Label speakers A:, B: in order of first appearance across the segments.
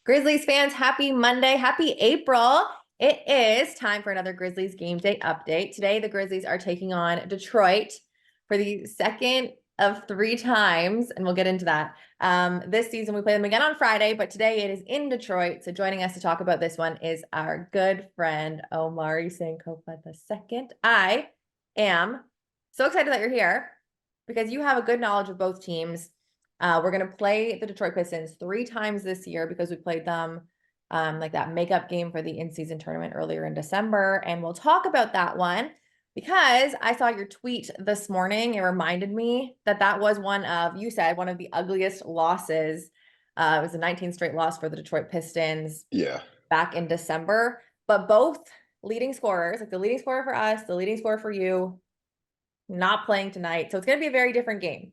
A: Grizzlies fans, happy Monday, happy April. It is time for another Grizzlies game day update. Today, the Grizzlies are taking on Detroit for the second of three times, and we'll get into that. This season, we play them again on Friday, but today it is in Detroit. So joining us to talk about this one is our good friend, Omari Sankofa II. I am so excited that you're here because you have a good knowledge of both teams. We're going to play the Detroit Pistons three times this year because we played them like that makeup game for the in-season tournament earlier in December. And we'll talk about that one because I saw your tweet this morning. It reminded me that that was you said, one of the ugliest losses. It was a 19 straight loss for the Detroit Pistons
B: Yeah.
A: back in December. But both leading scorers, like the leading scorer for us, the leading scorer for you, not playing tonight. So it's going to be a very different game.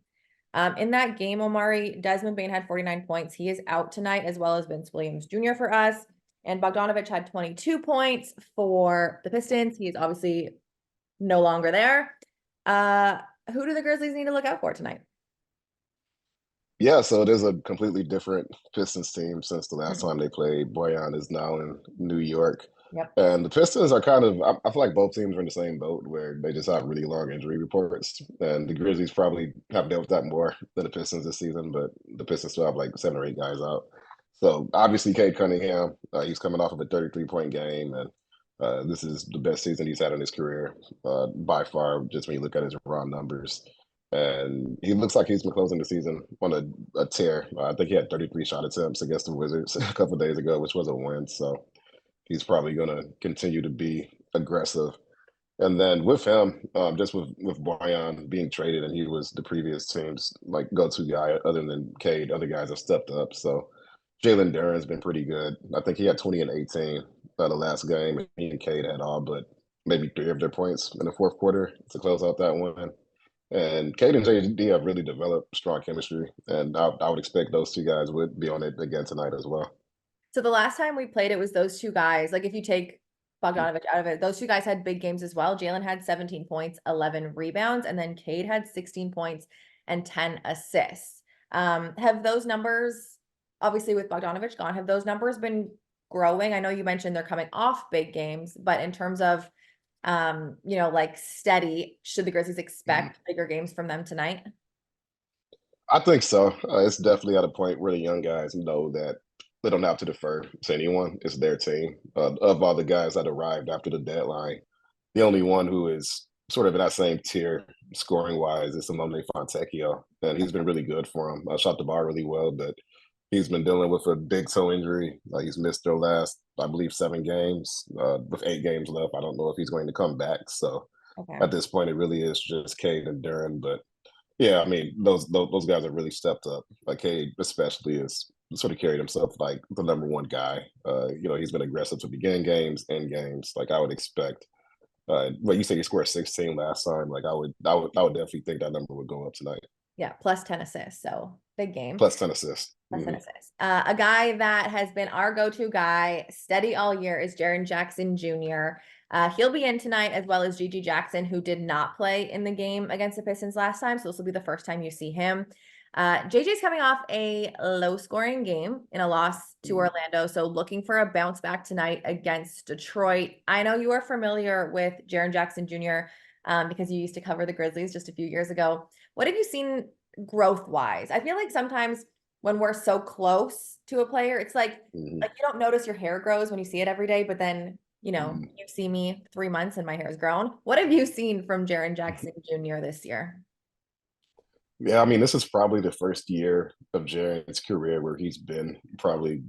A: In that game, Omari, Desmond Bane had 49 points. He is out tonight, as well as Vince Williams Jr. for us. And Bogdanovic had 22 points for the Pistons. He is obviously no longer there. Who do the Grizzlies need to look out for tonight?
B: Yeah, so it is a completely different Pistons team since the last time they played. Boyan is now in New York.
A: Yep.
B: And the Pistons are I feel like both teams are in the same boat where they just have really long injury reports. And the Grizzlies probably have dealt with that more than the Pistons this season, but the Pistons still have like 7 or 8 guys out. So obviously, Cade Cunningham, he's coming off of a 33-point game. And this is the best season he's had in his career by far, just when you look at his raw numbers. And he looks like he's been closing the season on a tear. I think he had 33 shot attempts against the Wizards a couple of days ago, which was a win. So he's probably going to continue to be aggressive. And then with him, just with Boyan being traded, and he was the previous team's like go-to guy, other than Cade, other guys have stepped up. So Jalen Duren's been pretty good. I think he had 20 and 18 the last game. He and Cade had all but maybe 3 of their points in the fourth quarter to close out that one. And Cade and JD have really developed strong chemistry, and I would expect those two guys would be on it again tonight as well.
A: So the last time we played, it was those two guys. Like if you take Bogdanovic out of it, those two guys had big games as well. Jalen had 17 points, 11 rebounds, and then Cade had 16 points and 10 assists. Have those numbers, obviously with Bogdanovic gone, have those numbers been growing? I know you mentioned they're coming off big games, but in terms of like steady, should the Grizzlies expect bigger games from them tonight?
B: I think so. It's definitely at a point where the young guys know that they don't have to defer to anyone. It's their team. Of all the guys that arrived after the deadline, the only one who is sort of in that same tier scoring wise is Simone Fontecchio, and he's been really good for him. Shot the bar really well, but he's been dealing with a big toe injury. He's missed their last, I believe, 7 games with 8 games left. I don't know if he's going to come back. So
A: Okay.
B: at this point, it really is just Cade and Duren. But yeah, I mean, those guys have really stepped up. Like Cade, especially, is sort of carried himself like the number one guy. He's been aggressive to begin games, end games. Like I would expect. Well, you said he scored 16 last time. Like I would definitely think that number would go up tonight.
A: Yeah, plus 10 assists. So big game.
B: Plus 10 assists.
A: Plus 10 assists. A guy that has been our go-to guy steady all year is Jaren Jackson Jr. He'll be in tonight, as well as Gigi Jackson, who did not play in the game against the Pistons last time. So this will be the first time you see him. JJ's coming off a low-scoring game in a loss to Orlando. So looking for a bounce back tonight against Detroit. I know you are familiar with Jaren Jackson Jr. Because you used to cover the Grizzlies just a few years ago. What have you seen growth-wise? I feel like sometimes when we're so close to a player, it's like you don't notice your hair grows when you see it every day, but then you see me 3 months and my hair has grown. What have you seen from Jaren Jackson Jr. this year?
B: Yeah, I mean, this is probably the first year of Jaren's career where he's been probably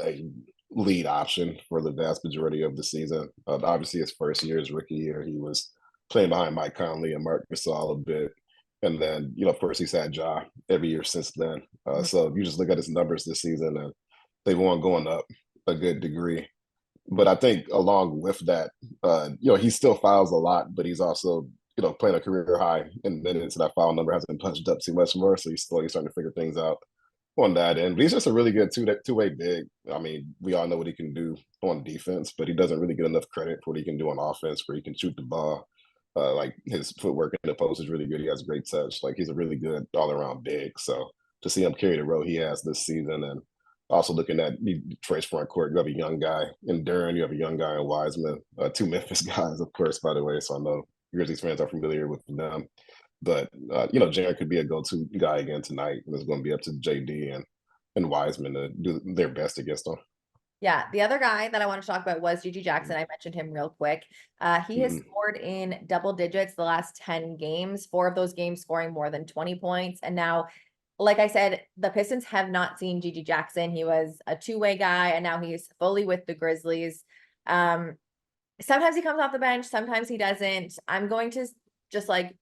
B: a lead option for the vast majority of the season. Obviously, his first year, his rookie year, he was playing behind Mike Conley and Marc Gasol a bit. And then, of course, he's had Ja every year since then. So you just look at his numbers this season, and they've won going up a good degree. But I think along with that, he still fouls a lot, but he's also, playing a career high in minutes. And that foul number hasn't punched up too much more. So he's slowly starting to figure things out on that end. But he's just a really good two-way big. I mean, we all know what he can do on defense, but he doesn't really get enough credit for what he can do on offense, where he can shoot the ball. Like his footwork in the post is really good. He has great touch. Like he's a really good all-around big. So to see him carry the role he has this season and Also looking at Detroit's front court, you have a young guy in Duren, you have a young guy in Wiseman, two Memphis guys, of course, by the way. So I know Grizzlies fans are familiar with them. But Jaren could be a go-to guy again tonight. It's going to be up to JD and Wiseman to do their best against them.
A: Yeah, the other guy that I want to talk about was Gigi Jackson. I mentioned him real quick. He has scored in double digits the last 10 games, 4 of those games scoring more than 20 points. And now, like I said, the Pistons have not seen Gigi Jackson. He was a two-way guy, and now he's fully with the Grizzlies. Sometimes he comes off the bench, sometimes he doesn't. I'm going to just like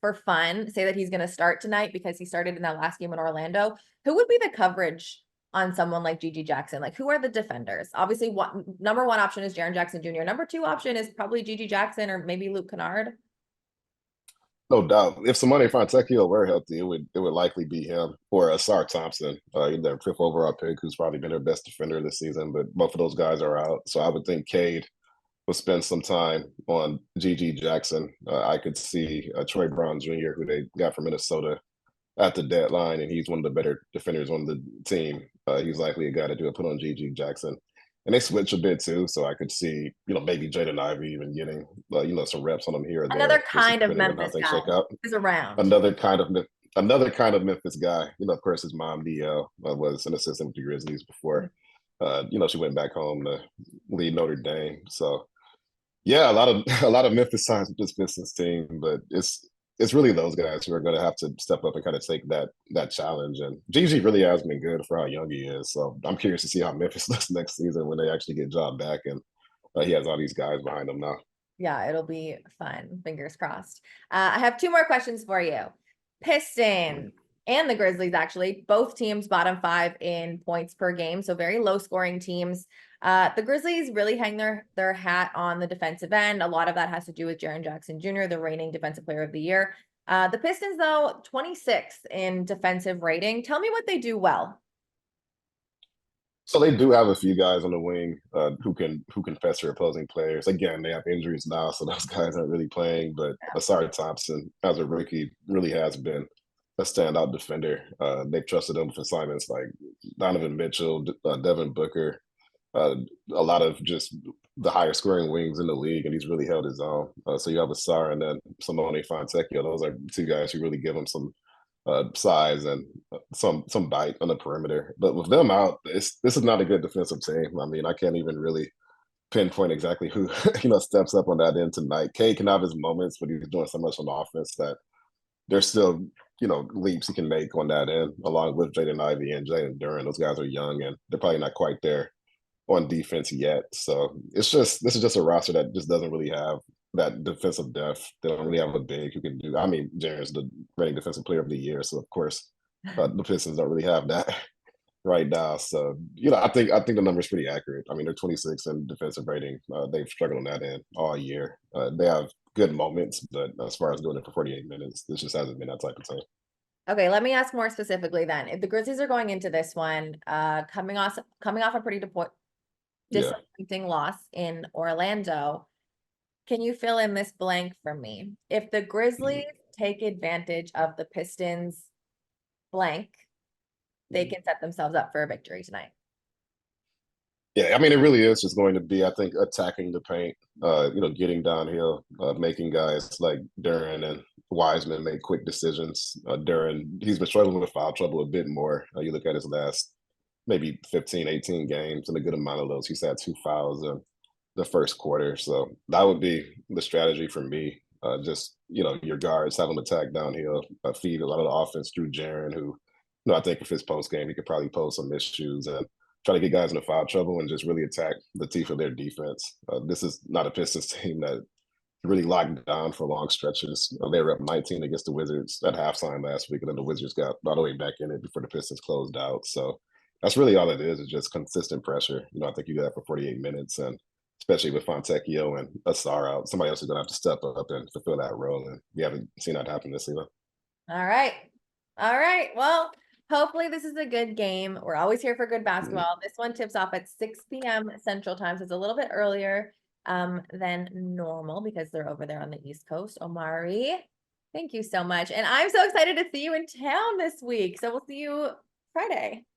A: for fun say that he's going to start tonight because he started in that last game in Orlando. Who would be the coverage on someone like Gigi Jackson? Like, who are the defenders? Obviously, number one option is Jaren Jackson Jr. Number two option is probably Gigi Jackson or maybe Luke Kennard.
B: No doubt. If Simone Fontecchio were healthy, it would likely be him or Asar Thompson, their fifth overall pick, who's probably been their best defender this season. But both of those guys are out, so I would think Kade will spend some time on Gigi Jackson. I could see Troy Brown Jr., who they got from Minnesota at the deadline, and he's one of the better defenders on the team. He's likely a guy to do a put on Gigi Jackson. And they switch a bit too, so I could see, maybe Jaden Ivey even getting, some reps on him here or
A: Another
B: there, just
A: kind of
B: depending on how
A: Memphis
B: things
A: guy
B: shake out.
A: is around.
B: Another kind of Memphis guy. Of course, his mom DL was an assistant with the Grizzlies before. She went back home to lead Notre Dame. So yeah, a lot of Memphis signs with this Pistons team, but it's really those guys who are going to have to step up and kind of take that challenge. And Gigi really has been good for how young he is. So I'm curious to see how Memphis looks next season when they actually get Job back and he has all these guys behind him now.
A: Yeah, it'll be fun. Fingers crossed. I have 2 more questions for you. Pistons and the Grizzlies, actually, both teams bottom 5 in points per game, so very low scoring teams. The Grizzlies really hang their hat on the defensive end. A lot of that has to do with Jaren Jackson Jr., the reigning defensive player of the year. The Pistons, though, 26th in defensive rating. Tell me what they do well.
B: So they do have a few guys on the wing who can fester opposing players. Again, they have injuries now, so those guys aren't really playing. But Asari Thompson, as a rookie, really has been a standout defender. They've trusted him with assignments like Donovan Mitchell, Devin Booker, a lot of just the higher scoring wings in the league, and he's really held his own. So you have Asar and then Simone Fontecchio. Those are two guys who really give him some size and some bite on the perimeter. But with them out, this is not a good defensive team. I mean, I can't even really pinpoint exactly who steps up on that end tonight. Kade can have his moments, but he's doing so much on offense that there's still leaps he can make on that end, along with Jaden Ivey and Jalen Duren. Those guys are young and they're probably not quite there on defense yet. So this is just a roster that just doesn't really have that defensive depth. They don't really have a big who can do. I mean, Jaren's the reigning defensive player of the year, so of course the Pistons don't really have that right now. So I think the number is pretty accurate. I mean, they're 26 in defensive rating. They've struggled on that end all year. They have good moments, but as far as doing it for 48 minutes, this just hasn't been that type of team.
A: Okay, let me ask more specifically then. If the Grizzlies are going into this one, coming off a pretty disappointing loss in Orlando, can you fill in this blank for me? If the Grizzlies take advantage of the Pistons blank, they can set themselves up for a victory tonight.
B: Yeah, I mean, it really is just going to be, I think, attacking the paint, getting downhill, making guys like Duren and Wiseman make quick decisions. Duren, he's been struggling with foul trouble a bit more. You look at his last maybe 15, 18 games, and a good amount of those. He's had 2 fouls in the first quarter. So that would be the strategy for me. Your guards have them attack downhill, feed a lot of the offense through Jaren, who, I think if his post game, he could probably pose some issues and try to get guys into foul trouble and just really attack the teeth of their defense. This is not a Pistons team that really locked down for long stretches. They were up 19 against the Wizards at halftime last week, and then the Wizards got all the way back in it before the Pistons closed out. So that's really all it is just consistent pressure. I think you do that for 48 minutes, and especially with Fontecchio and Asar out, somebody else is going to have to step up and fulfill that role, and we haven't seen that happen this season.
A: All right. Well, hopefully this is a good game. We're always here for good basketball. This one tips off at 6 p.m. Central Time, so it's a little bit earlier than normal because they're over there on the East Coast. Omari, thank you so much. And I'm so excited to see you in town this week. So we'll see you Friday.